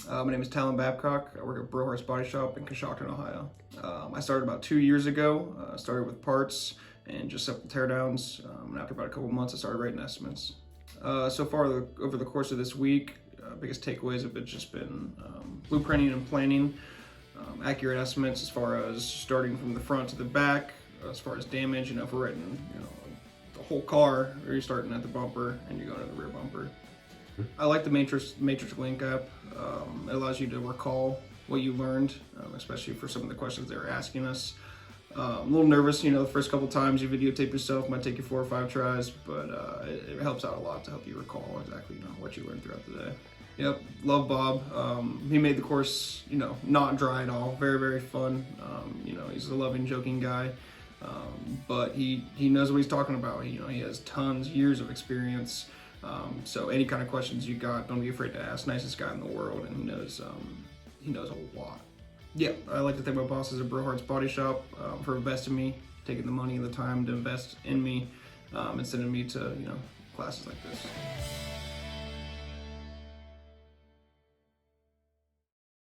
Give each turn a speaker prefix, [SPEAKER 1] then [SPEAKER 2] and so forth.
[SPEAKER 1] My name is Talon Babcock. I work at Brillhart's Body Shop in Coshocton, Ohio. I started about 2 years ago. Started with parts and just simple teardowns. And after about a couple months, I started writing estimates. So far, over the course of this week, biggest takeaways have just been blueprinting and planning, accurate estimates as far as starting from the front to the back, as far as damage. If we're writing, the whole car, or you're starting at the bumper and you're going to the rear bumper. I like the Matrix Link app. It allows you to recall what you learned, especially for some of the questions they were asking us. I'm a little nervous, the first couple times you videotape yourself, might take you 4 or 5 tries, but it helps out a lot to help you recall exactly what you learned throughout the day. Yep, love Bob. He made the course, not dry at all. Very, very fun. He's a loving, joking guy, but he knows what he's talking about. He has years of experience. So any kind of questions you got, don't be afraid to ask. Nicest guy in the world, and he knows a lot. Yeah, I like to thank my bosses at Brillhart's Body Shop for investing in me, taking the money and the time to invest in me, and sending me to classes like this.